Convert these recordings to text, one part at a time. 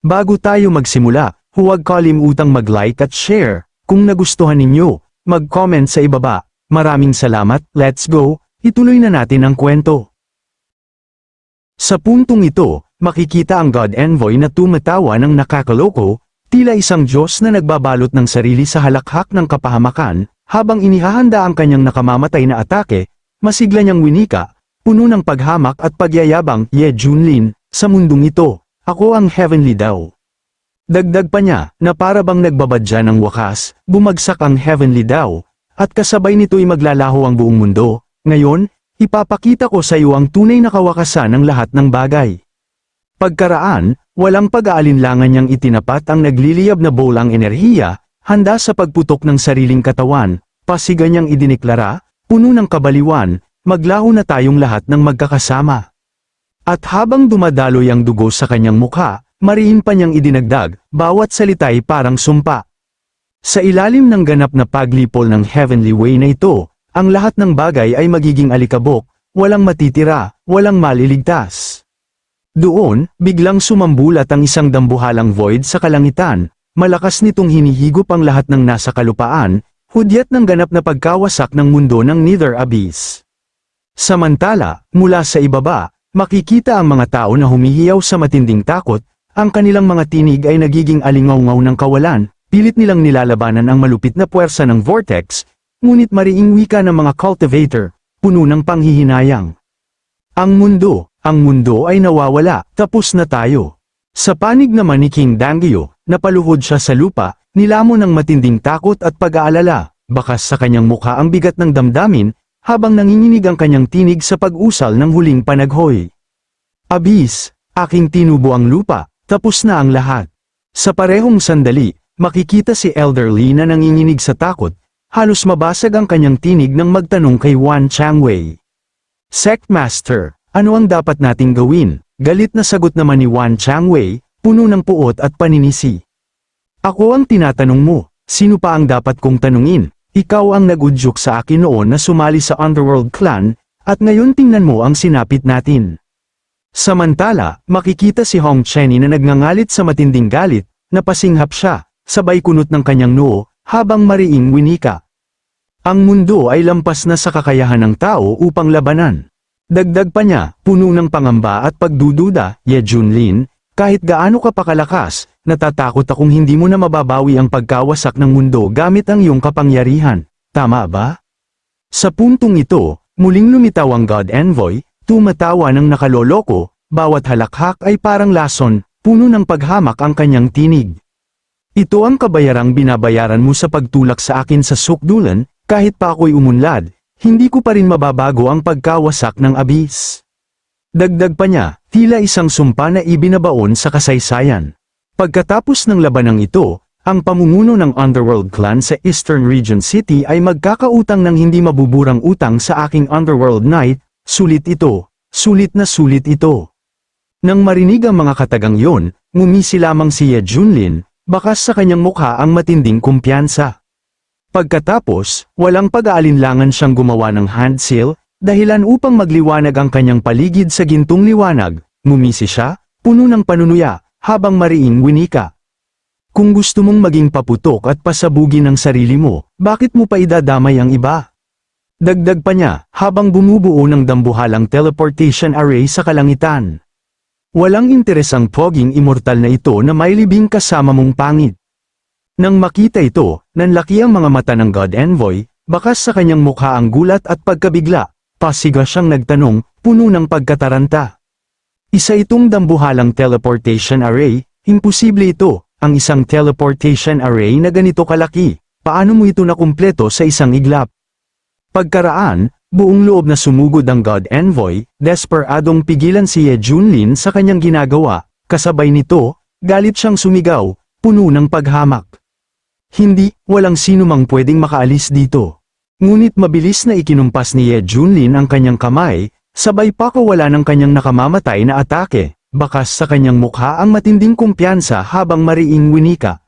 Bago tayo magsimula, huwag kalimutang mag-like at share. Kung nagustuhan ninyo, mag-comment sa ibaba. Maraming salamat, let's go, ituloy na natin ang kwento. Sa puntong ito, makikita ang God Envoy na tumatawa ng nakakaloko, tila isang Diyos na nagbabalot ng sarili sa halakhak ng kapahamakan, habang inihahanda ang kanyang nakamamatay na atake, masigla niyang winika, puno ng paghamak at pagyayabang, Ye Junlin, sa mundong ito, ako ang heavenly daw. Dagdag pa niya, na para bang nagbabadya ng wakas, bumagsak ang heavenly daw, at kasabay nito'y maglalaho ang buong mundo. Ngayon, ipapakita ko sa iyo ang tunay na kawakasan ng lahat ng bagay. Pagkaraan, walang pag-aalinlangan niyang itinapat ang nagliliyab na bolang enerhiya, handa sa pagputok ng sariling katawan, pasiga niyang idineklara, puno ng kabaliwan, maglaho na tayong lahat ng magkakasama. At habang dumadaloy ang dugo sa kanyang mukha, mariin pa niyang idinagdag, bawat salita'y parang sumpa. Sa ilalim ng ganap na paglipol ng heavenly way na ito, ang lahat ng bagay ay magiging alikabok, walang matitira, walang maliligtas. Doon, biglang sumambulat ang isang dambuhalang void sa kalangitan, malakas nitong hinihigop ang lahat ng nasa kalupaan, hudyat ng ganap na pagkawasak ng mundo ng Nether Abyss. Samantala, mula sa ibaba, makikita ang mga tao na humihiyaw sa matinding takot, ang kanilang mga tinig ay nagiging alingaw-ngaw ng kawalan, pilit nilang nilalabanan ang malupit na puwersa ng vortex, ngunit mariing wika ng mga cultivator, puno ng panghihinayang. Ang mundo ay nawawala, tapos na tayo. Sa panig naman ni King Dangyo, napaluhod siya sa lupa, nilamon ng matinding takot at pag-aalala, bakas sa kanyang mukha ang bigat ng damdamin, habang nanginginig ang kanyang tinig sa pag-usal ng huling panaghoy. Abyss, aking tinubo ang lupa, tapos na ang lahat. Sa parehong sandali, makikita si Elder Li na nanginginig sa takot, halos mabasag ang kanyang tinig nang magtanong kay Wan Changwei. Sect Master, ano ang dapat nating gawin? Galit na sagot naman ni Wan Changwei, puno ng puot at paninisi. Ako ang tinatanong mo, sino pa ang dapat kong tanungin? Ikaw ang nag-udyok sa akin noon na sumali sa Underworld Clan, at ngayon tingnan mo ang sinapit natin. Samantala, makikita si Hong Chenny na nagngangalit sa matinding galit, napasinghap siya, sabay kunot ng kanyang noo, habang mariing winika. Ang mundo ay lampas na sa kakayahan ng tao upang labanan. Dagdag pa niya, puno ng pangamba at pagdududa, Ye Junlin, kahit gaano ka pakalakas, natatakot akong hindi mo na mababawi ang pagkawasak ng mundo gamit ang iyong kapangyarihan. Tama ba? Sa puntong ito, muling lumitaw ang God Envoy, tumatawa ng nakaloloko, bawat halakhak ay parang lason, puno ng paghamak ang kanyang tinig. Ito ang kabayarang binabayaran mo sa pagtulak sa akin sa sukdulan, kahit pa ako'y umunlad, hindi ko pa rin mababago ang pagkawasak ng abyss. Dagdag pa niya, tila isang sumpa na ibinabaon sa kasaysayan. Pagkatapos ng labanang ito, ang pamumuno ng Underworld Clan sa Eastern Region City ay magkakautang ng hindi mabuburang utang sa aking Underworld Knight, sulit ito, sulit na sulit ito. Nang marinig ang mga katagang yon, ngumisi lamang si Ye Junlin, bakas sa kanyang mukha ang matinding kumpiyansa. Pagkatapos, walang pag-aalinlangan siyang gumawa ng hand seal, dahilan upang magliwanag ang kanyang paligid sa gintong liwanag, ngumisi siya, puno ng panunuya, habang mariing winika. Kung gusto mong maging paputok at pasabugin ang sarili mo, bakit mo pa idadamay ang iba? Dagdag pa niya, habang bumubuo ng dambuhalang teleportation array sa kalangitan. Walang interes ang poging immortal na ito na may libing kasama mong pangit. Nang makita ito, nanlaki ang mga mata ng God Envoy, bakas sa kanyang mukha ang gulat at pagkabigla. Pasiga siyang nagtanong, puno ng pagkataranta. Isa itong dambuhalang teleportation array, imposible ito, ang isang teleportation array na ganito kalaki, paano mo ito nakumpleto sa isang iglap? Pagkaraan, buong loob na sumugod ang God Envoy, desperadong pigilan si Ye Junlin sa kanyang ginagawa, kasabay nito, galit siyang sumigaw, puno ng paghamak. Hindi, walang sino mang pwedeng makaalis dito. Ngunit mabilis na ikinumpas ni Ye Junlin ang kanyang kamay, sabay pa kawala ng kanyang nakamamatay na atake, bakas sa kanyang mukha ang matinding kumpiyansa habang mariing winika.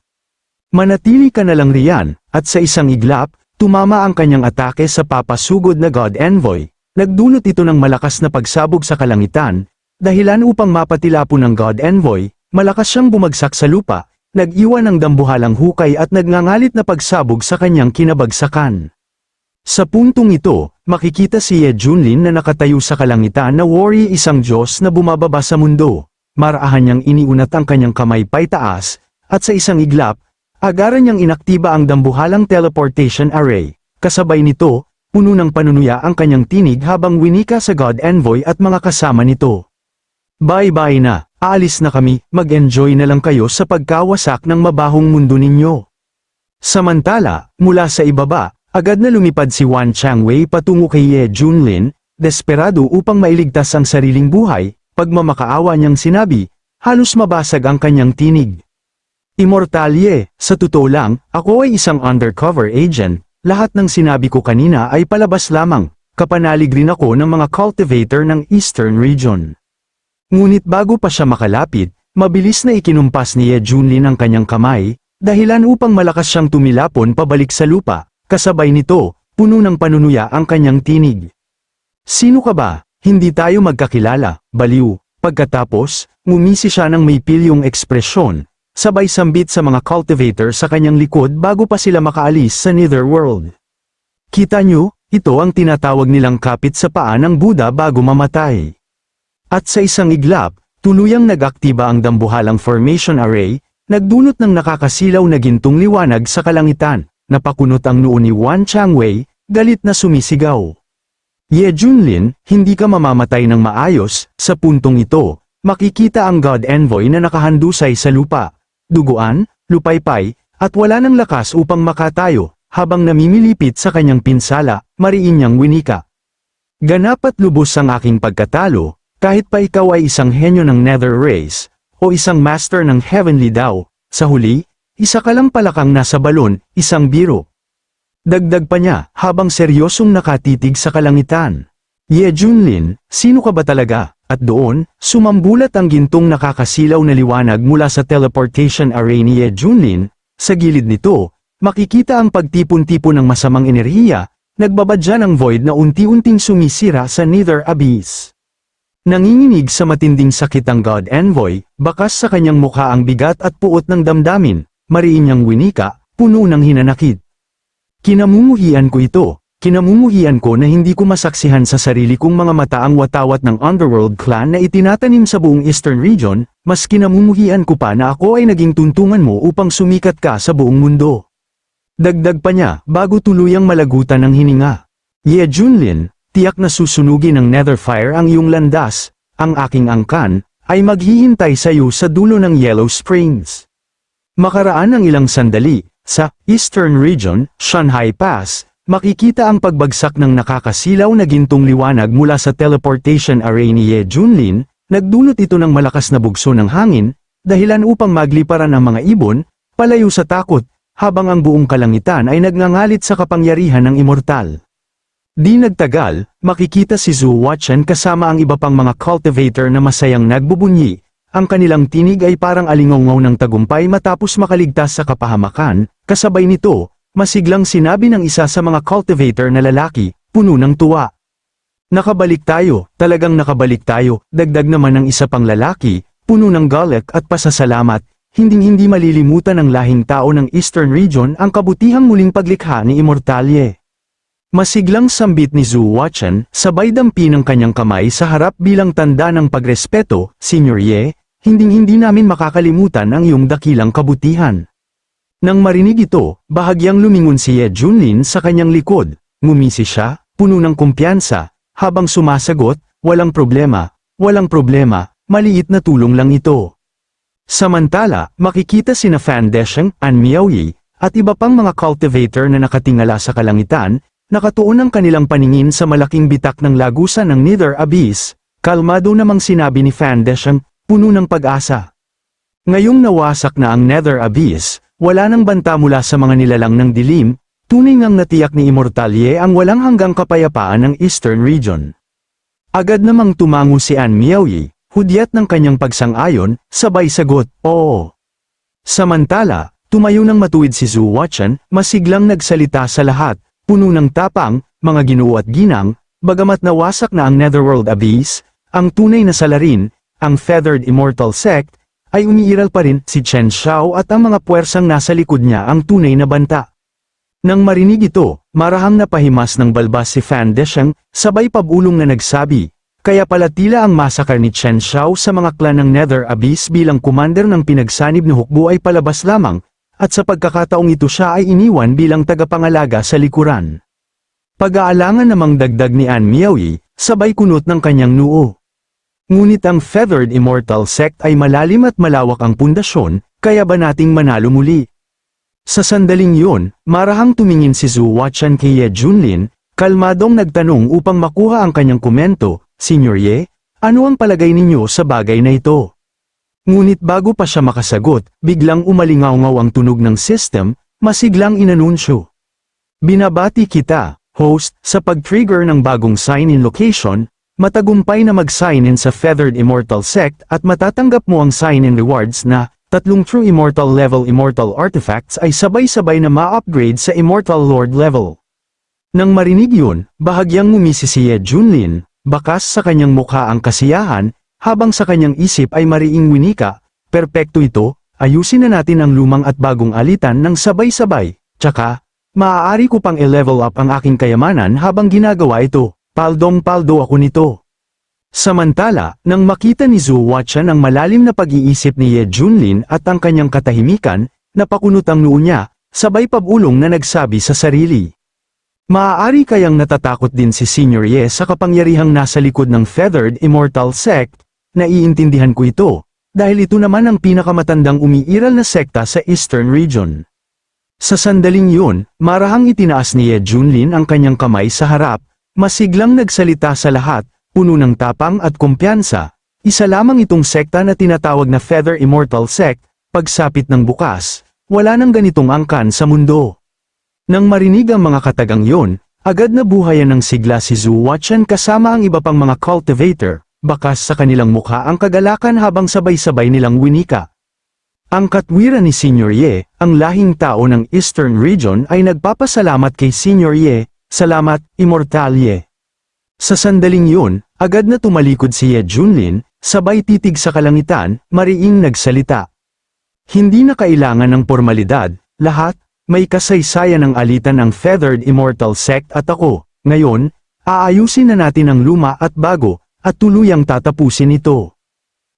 Manatili ka na lang riyan, at sa isang iglap, tumama ang kanyang atake sa papasugod na God Envoy, nagdulot ito ng malakas na pagsabog sa kalangitan, dahilan upang mapatila po ng God Envoy, malakas siyang bumagsak sa lupa, nag-iwan ng dambuhalang hukay at nagngangalit na pagsabog sa kanyang kinabagsakan. Sa puntong ito, makikita si Ye Junlin na nakatayo sa kalangitan na warrior, isang Diyos na bumababa sa mundo. Marahan niyang iniunat ang kanyang kamay paitaas, at sa isang iglap, agaran niyang inaktiba ang dambuhalang teleportation array. Kasabay nito, puno ng panunuya ang kanyang tinig habang winika sa God Envoy at mga kasama nito. Bye-bye na, aalis na kami, mag-enjoy na lang kayo sa pagkawasak ng mabahong mundo ninyo. Samantala, mula sa ibaba, agad na lumipad si Wan Changwei patungo kay Ye Junlin, desperado upang mailigtas ang sariling buhay. Pagmamakaawa niyang sinabi, halos mabasag ang kanyang tinig. Immortal Ye, sa totoo lang, ako ay isang undercover agent, lahat ng sinabi ko kanina ay palabas lamang, kapanalig rin ako ng mga cultivator ng Eastern Region. Ngunit bago pa siya makalapit, mabilis na ikinumpas ni Ye Junlin ang kanyang kamay, dahilan upang malakas siyang tumilapon pabalik sa lupa. Kasabay nito, puno ng panunuya ang kanyang tinig. Sino ka ba? Hindi tayo magkakilala, baliw. Pagkatapos, ngumisi siya ng may pilyong ekspresyon, sabay sambit sa mga cultivator sa kanyang likod bago pa sila makaalis sa Netherworld. Kita nyo, ito ang tinatawag nilang kapit sa paa ng Buddha bago mamatay. At sa isang iglap, tuluyang nag-aktiba ang dambuhalang formation array, nagdulot ng nakakasilaw na gintong liwanag sa kalangitan. Napakunot ang noo ni Wan Changwei, galit na sumisigaw. Ye Junlin, hindi ka mamamatay ng maayos, sa puntong ito, makikita ang God Envoy na nakahandusay sa lupa, duguan, lupaypay, at wala ng lakas upang makatayo, habang namimilipit sa kanyang pinsala, mariin niyang winika. Ganap at lubos ang aking pagkatalo, kahit pa ikaw ay isang henyo ng Nether Race, o isang master ng Heavenly Dao, sa huli, isa ka lang palakang nasa balon, isang biro. Dagdag pa niya, habang seryosong nakatitig sa kalangitan. Ye Junlin, sino ka ba talaga? At doon, sumambulat ang gintong nakakasilaw na liwanag mula sa teleportation array ni Ye Junlin. Sa gilid nito, makikita ang pagtipon-tipon ng masamang enerhiya, nagbabadya ng void na unti-unting sumisira sa Nether Abyss. Nanginginig sa matinding sakit ang God Envoy, bakas sa kanyang mukha ang bigat at puot ng damdamin. Mariin niyang winika, puno ng hinanakit. Kinamumuhian ko ito, kinamumuhian ko na hindi ko masaksihan sa sarili kong mga mata ang watawat ng Underworld clan na itinatanim sa buong Eastern Region, mas kinamumuhian ko pa na ako ay naging tuntungan mo upang sumikat ka sa buong mundo. Dagdag pa niya, bago tuluyang malagutan ng hininga. Ye Junlin, tiyak na susunugin ng Netherfire ang iyong landas, ang aking angkan, ay maghihintay sa iyo sa dulo ng Yellow Springs. Makaraan ng ilang sandali, sa Eastern Region, Shanghai Pass, makikita ang pagbagsak ng nakakasilaw na gintong liwanag mula sa teleportation array ni Ye Junlin, nagdulot ito ng malakas na bugso ng hangin, dahilan upang magliparan ang mga ibon, palayo sa takot, habang ang buong kalangitan ay nagngangalit sa kapangyarihan ng immortal. Di nagtagal, makikita si Zhu Huachen kasama ang iba pang mga cultivator na masayang nagbubunyi. Ang kanilang tinig ay parang alingawngaw ng tagumpay matapos makaligtas sa kapahamakan. Kasabay nito, masiglang sinabi ng isa sa mga cultivator na lalaki, puno ng tuwa. Nakabalik tayo, talagang nakabalik tayo, dagdag naman ng isa pang lalaki, puno ng galit at pasasalamat, hinding-hindi malilimutan ng lahing tao ng Eastern Region ang kabutihang muling paglikha ni Immortal Ye. Masiglang sambit ni Zhu Huachen, sabay dampi ng kanyang kamay sa harap bilang tanda ng pagrespeto, Senior Ye, hinding-hindi namin makakalimutan ang iyong dakilang kabutihan. Nang marinig ito, bahagyang lumingon si Ye Junlin sa kanyang likod, ngumisi siya, puno ng kumpiyansa, habang sumasagot, walang problema, maliit na tulong lang ito. Samantala, makikita sina Fan Desheng, An Miaoyi, at iba pang mga cultivator na nakatingala sa kalangitan, nakatuon ang kanilang paningin sa malaking bitak ng lagusan ng Nether Abyss. Kalmado namang sinabi ni Fan Desheng, puno ng pag-asa. Ngayong nawasak na ang Nether Abyss, wala nang banta mula sa mga nilalang ng dilim, tunay ngang natiyak ni Immortal Ye ang walang hanggang kapayapaan ng Eastern Region. Agad namang tumango si An Miaoyi, hudyat ng kanyang pagsang-ayon, sabay sagot, oo. Samantala, tumayo ng matuwid si Zhu Huachen, masiglang nagsalita sa lahat, puno ng tapang, mga ginoo at ginang, bagamat nawasak na ang Netherworld Abyss, ang tunay na salarin, ang Feathered Immortal Sect, ay umiiral pa rin si Chen Xiao at ang mga puwersang nasa likod niya ang tunay na banta. Nang marinig ito, marahang napahimas ng balbas si Fan Desheng, sabay pabulong na nagsabi, kaya pala tila ang masakar ni Chen Xiao sa mga klan ng Nether Abyss bilang commander ng pinagsanib na hukbo ay palabas lamang, at sa pagkakataong ito siya ay iniwan bilang tagapangalaga sa likuran. Pag-aalangan namang dagdag ni An Miaoyi, sabay kunot ng kanyang noo. Ngunit ang Feathered Immortal Sect ay malalim at malawak ang pundasyon, kaya ba nating manalo muli? Sa sandaling yun, marahang tumingin si Zhu Huaqian kay Ye Junlin, kalmadong nagtanong upang makuha ang kanyang komento, Senior Ye, ano ang palagay ninyo sa bagay na ito? Ngunit bago pa siya makasagot, biglang umalingaw-ngaw ang tunog ng system, masiglang inanunsyo. Binabati kita, host, sa pag-trigger ng bagong sign-in location, matagumpay na mag-sign-in sa Feathered Immortal Sect at matatanggap mo ang sign-in rewards na 3 True Immortal Level Immortal Artifacts ay sabay-sabay na ma-upgrade sa Immortal Lord level. Nang marinig yun, bahagyang ngumisi si Ye Junlin, bakas sa kanyang mukha ang kasiyahan, habang sa kanyang isip ay mariing winika, perpekto ito, ayusin na natin ang lumang at bagong alitan ng sabay-sabay, tsaka, maaari ko pang i-level up ang aking kayamanan habang ginagawa ito, paldong-paldo ako nito. Samantala, nang makita ni Zhu Huaqian ang malalim na pag-iisip ni Ye Junlin at ang kanyang katahimikan, napakunot ang noo niya, sabay pabulong na nagsabi sa sarili. Maaari kayang natatakot din si Senior Ye sa kapangyarihang nasa likod ng Feathered Immortal Sect, naiintindihan ko ito, dahil ito naman ang pinakamatandang umiiral na sekta sa Eastern Region. Sa sandaling yun, marahang itinaas ni Ye Junlin ang kanyang kamay sa harap, masiglang nagsalita sa lahat, puno ng tapang at kumpiyansa, isa lamang itong sekta na tinatawag na Feather Immortal Sect, pagsapit ng bukas, wala nang ganitong angkan sa mundo. Nang marinig ang mga katagang yon, agad na buhayan ng sigla si Zhu Huaqian kasama ang iba pang mga cultivator, bakas sa kanilang mukha ang kagalakan habang sabay-sabay nilang winika. Ang katwiran ni Senior Ye, ang lahing tao ng Eastern Region ay nagpapasalamat kay Senior Ye, salamat, Immortal Ye. Sa sandaling yun, agad na tumalikod si Ye Junlin, sabay titig sa kalangitan, mariing nagsalita. Hindi na kailangan ng formalidad, lahat, may kasaysayan ng alitan ng Feathered Immortal Sect at ako, ngayon, aayusin na natin ang luma at bago, at tuluyang tatapusin ito.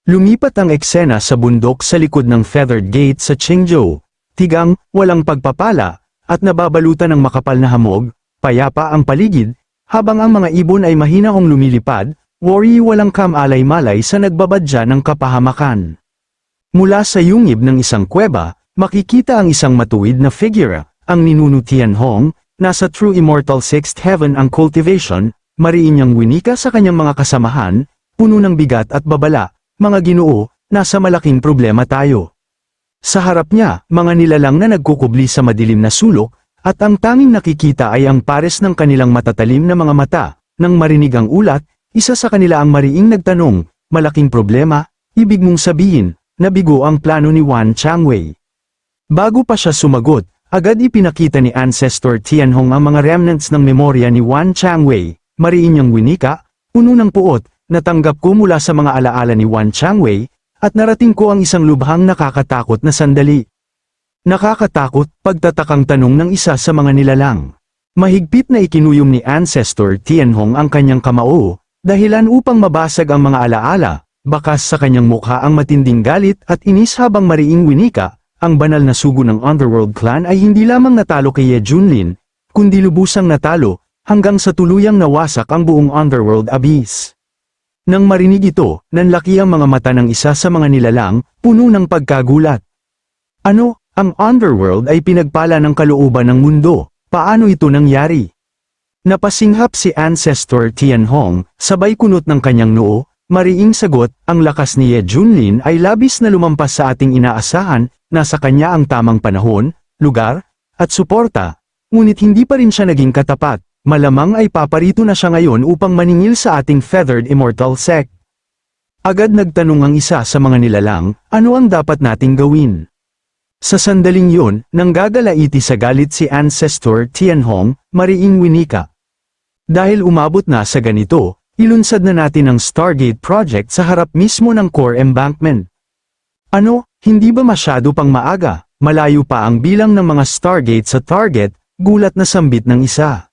Lumipat ang eksena sa bundok sa likod ng Feathered Gate sa Qingzhou, tigang, walang pagpapala, at nababalutan ng makapal na hamog, payapa ang paligid, habang ang mga ibon ay mahinahong lumilipad, worry walang kamalay-malay sa nagbabadya ng kapahamakan. Mula sa yungib ng isang kuweba, makikita ang isang matuwid na figura, ang ninuno Tianhong, nasa True Immortal Sixth Heaven ang cultivation, mariin niyang winika sa kanyang mga kasamahan, puno ng bigat at babala, mga Ginoo, nasa malaking problema tayo. Sa harap niya, mga nilalang na nagkukubli sa madilim na sulok, at ang tanging nakikita ay ang pares ng kanilang matatalim na mga mata. Nang marinig ang ulat, isa sa kanila ang mariing nagtanong, malaking problema, ibig mong sabihin, nabigo ang plano ni Wan Changwei. Bago pa siya sumagot, agad ipinakita ni Ancestor Tianhong ang mga remnants ng memorya ni Wan Changwei, mariin niyang winika, puno ng puot, natanggap ko mula sa mga alaala ni Wan Changwei, at narating ko ang isang lubhang nakakatakot na sandali. Nakakatakot, pagtatakang tanong ng isa sa mga nilalang. Mahigpit na ikinuyom ni Ancestor Tianhong ang kanyang kamao, dahilan upang mabasag ang mga alaala, bakas sa kanyang mukha ang matinding galit at inis habang mariing winika, ang banal na sugo ng Underworld Clan ay hindi lamang natalo kay Ye Junlin, kundi lubusang natalo, hanggang sa tuluyang nawasak ang buong Underworld Abyss. Nang marinig ito, nanlaki ang mga mata ng isa sa mga nilalang, puno ng pagkagulat. Ano? Ang Underworld ay pinagpala ng kalooban ng mundo, paano ito nangyari? Napasinghap si Ancestor Tianhong, sabay kunot ng kanyang noo, mariing sagot, ang lakas ni Ye Junlin ay labis na lumampas sa ating inaasahan, nasa kanya ang tamang panahon, lugar, at suporta, ngunit hindi pa rin siya naging katapat, malamang ay paparito na siya ngayon upang maningil sa ating Feathered Immortal Sect. Agad nagtanong ang isa sa mga nilalang, ano ang dapat nating gawin? Sa sandaling yun, nanggagalaiti sa galit si Ancestor Tianhong, mariing winika. Dahil umabot na sa ganito, ilunsad na natin ang Stargate Project sa harap mismo ng Core Embankment. Ano, hindi ba masyado pang maaga? Malayo pa ang bilang ng mga Stargate sa target, gulat na sambit ng isa.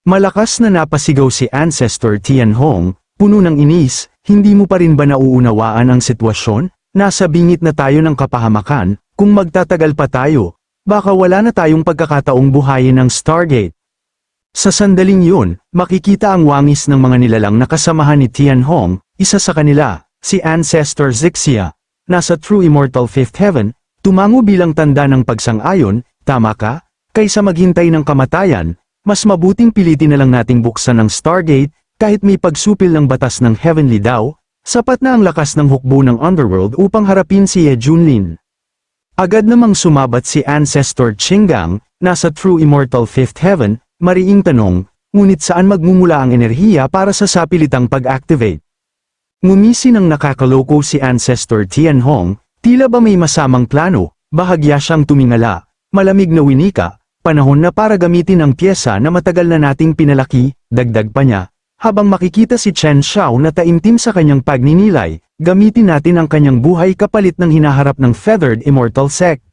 Malakas na napasigaw si Ancestor Tianhong, puno ng inis, hindi mo pa rin ba nauunawaan ang sitwasyon? Nasa bingit na tayo ng kapahamakan, kung magtatagal pa tayo, baka wala na tayong pagkakataong buhayin ng Stargate. Sa sandaling yun, makikita ang wangis ng mga nilalang na kasamahan ni Tianhong, isa sa kanila, si Ancestor Zixia, nasa True Immortal Fifth Heaven, tumango bilang tanda ng pagsang-ayon, tama ka? Kaysa maghintay ng kamatayan, mas mabuting pilitin na lang nating buksan ang Stargate, kahit may pagsupil ng batas ng Heavenly daw, sapat na ang lakas ng hukbo ng Underworld upang harapin si Ye Junlin. Agad namang sumabat si Ancestor Qinggang, nasa True Immortal Fifth Heaven, mariing tanong, ngunit saan magmumula ang enerhiya para sa sapilitang pag-activate? Ngumisi ng nakakaloko si Ancestor Tianhong, tila ba may masamang plano, bahagya siyang tumingala, malamig na winika, panahon na para gamitin ang pyesa na matagal na nating pinalaki, dagdag pa niya, habang makikita si Chen Xiao na taimtim sa kanyang pagninilay, gamitin natin ang kanyang buhay kapalit ng hinaharap ng Feathered Immortal Sect.